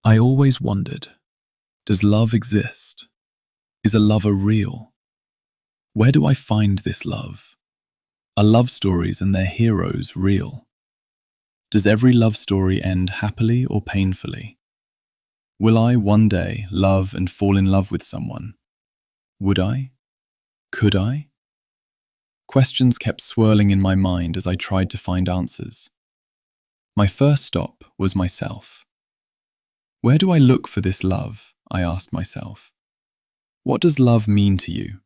I always wondered, does love exist? Is a lover real? Where do I find this love? Are love stories and their heroes real? Does every love story end happily or painfully? Will I one day love and fall in love with someone? Would I? Could I? Questions kept swirling in my mind as I tried to find answers. My first stop was myself. Where do I look for this love? I asked myself. What does love mean to you?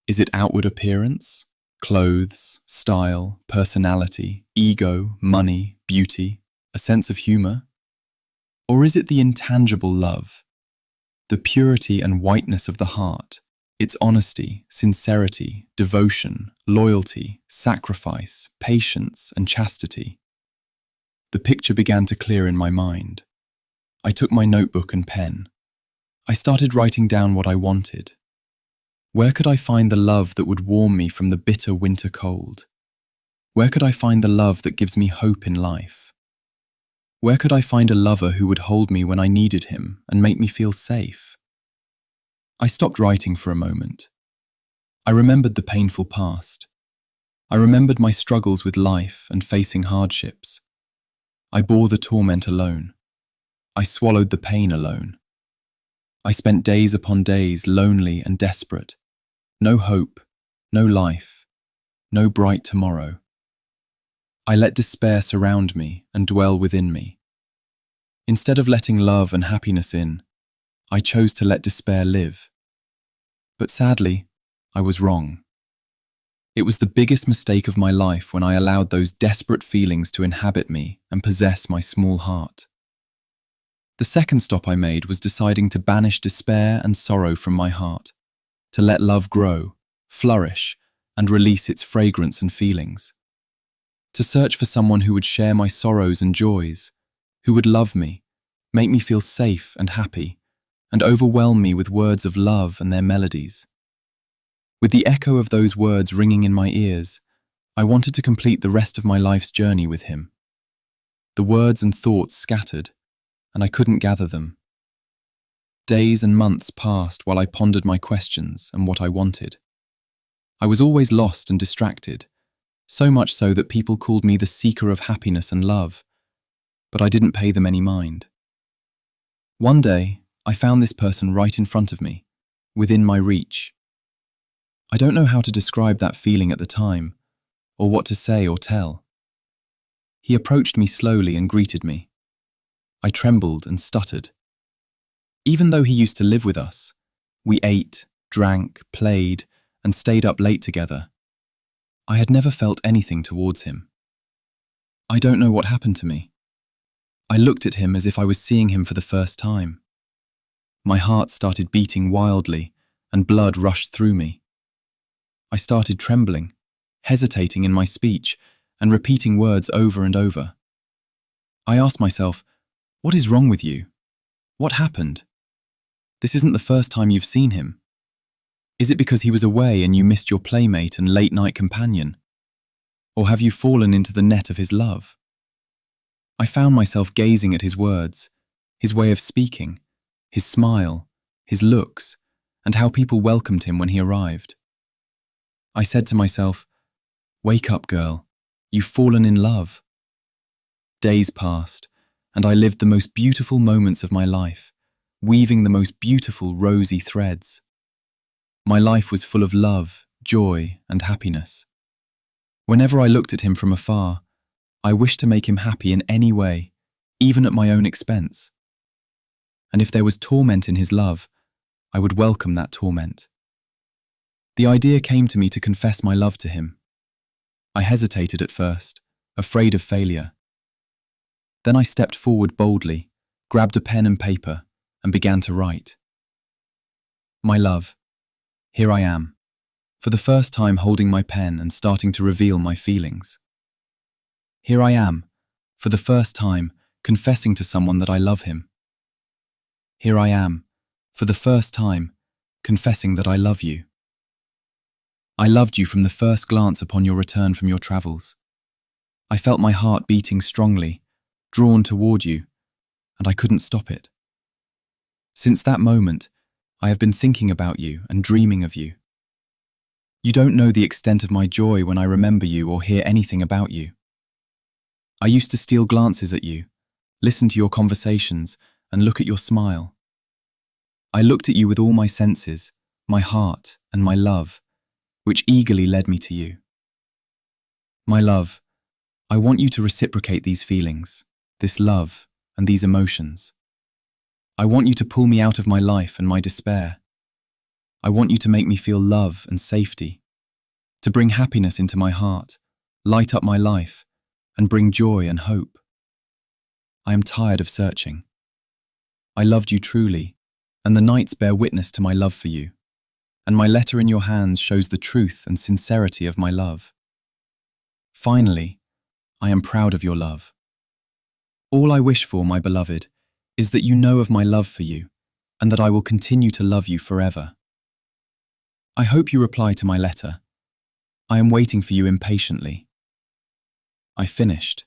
Is it outward appearance, clothes, style, personality, ego, money, beauty, a sense of humor? Or is it the intangible love, the purity and whiteness of the heart, its honesty, sincerity, devotion, loyalty, sacrifice, patience, and chastity? The picture began to clear in my mind. I took my notebook and pen. I started writing down what I wanted. Where could I find the love that would warm me from the bitter winter cold? Where could I find the love that gives me hope in life? Where could I find a lover who would hold me when I needed him and make me feel safe? I stopped writing for a moment. I remembered the painful past. I remembered my struggles with life and facing hardships. I bore the torment alone. I swallowed the pain alone. I spent days upon days lonely and desperate. No hope, no life, no bright tomorrow. I let despair surround me and dwell within me. Instead of letting love and happiness in, I chose to let despair live. But sadly, I was wrong. It was the biggest mistake of my life when I allowed those desperate feelings to inhabit me and possess my small heart. The second stop I made was deciding to banish despair and sorrow from my heart, to let love grow, flourish, and release its fragrance and feelings. To search for someone who would share my sorrows and joys, who would love me, make me feel safe and happy, and overwhelm me with words of love and their melodies. With the echo of those words ringing in my ears, I wanted to complete the rest of my life's journey with him. The words and thoughts scattered, and I couldn't gather them. Days and months passed while I pondered my questions and what I wanted. I was always lost and distracted, so much so that people called me the seeker of happiness and love, but I didn't pay them any mind. One day, I found this person right in front of me, within my reach. I don't know how to describe that feeling at the time, or what to say or tell. He approached me slowly and greeted me. I trembled and stuttered. Even though he used to live with us, we ate, drank, played, and stayed up late together, I had never felt anything towards him. I don't know what happened to me. I looked at him as if I was seeing him for the first time. My heart started beating wildly, and blood rushed through me. I started trembling, hesitating in my speech, and repeating words over and over. I asked myself, "What is wrong with you? What happened? This isn't the first time you've seen him. Is it because he was away and you missed your playmate and late-night companion? Or have you fallen into the net of his love?" I found myself gazing at his words, his way of speaking, his smile, his looks, and how people welcomed him when he arrived. I said to myself, "Wake up, girl. You've fallen in love." Days passed, and I lived the most beautiful moments of my life, weaving the most beautiful rosy threads. My life was full of love, joy, and happiness. Whenever I looked at him from afar, I wished to make him happy in any way, even at my own expense. And if there was torment in his love, I would welcome that torment. The idea came to me to confess my love to him. I hesitated at first, afraid of failure. Then I stepped forward boldly, grabbed a pen and paper, and began to write. My love, here I am, for the first time holding my pen and starting to reveal my feelings. Here I am, for the first time confessing to someone that I love him. Here I am, for the first time confessing that I love you. I loved you from the first glance upon your return from your travels. I felt my heart beating strongly, drawn toward you, and I couldn't stop it. Since that moment, I have been thinking about you and dreaming of you. You don't know the extent of my joy when I remember you or hear anything about you. I used to steal glances at you, listen to your conversations, and look at your smile. I looked at you with all my senses, my heart, and my love, which eagerly led me to you. My love, I want you to reciprocate these feelings, this love, and these emotions. I want you to pull me out of my life and my despair. I want you to make me feel love and safety, to bring happiness into my heart, light up my life, and bring joy and hope. I am tired of searching. I loved you truly, and the nights bear witness to my love for you, and my letter in your hands shows the truth and sincerity of my love. Finally, I am proud of your love. All I wish for, my beloved, is that you know of my love for you, and that I will continue to love you forever. I hope you reply to my letter. I am waiting for you impatiently. I finished.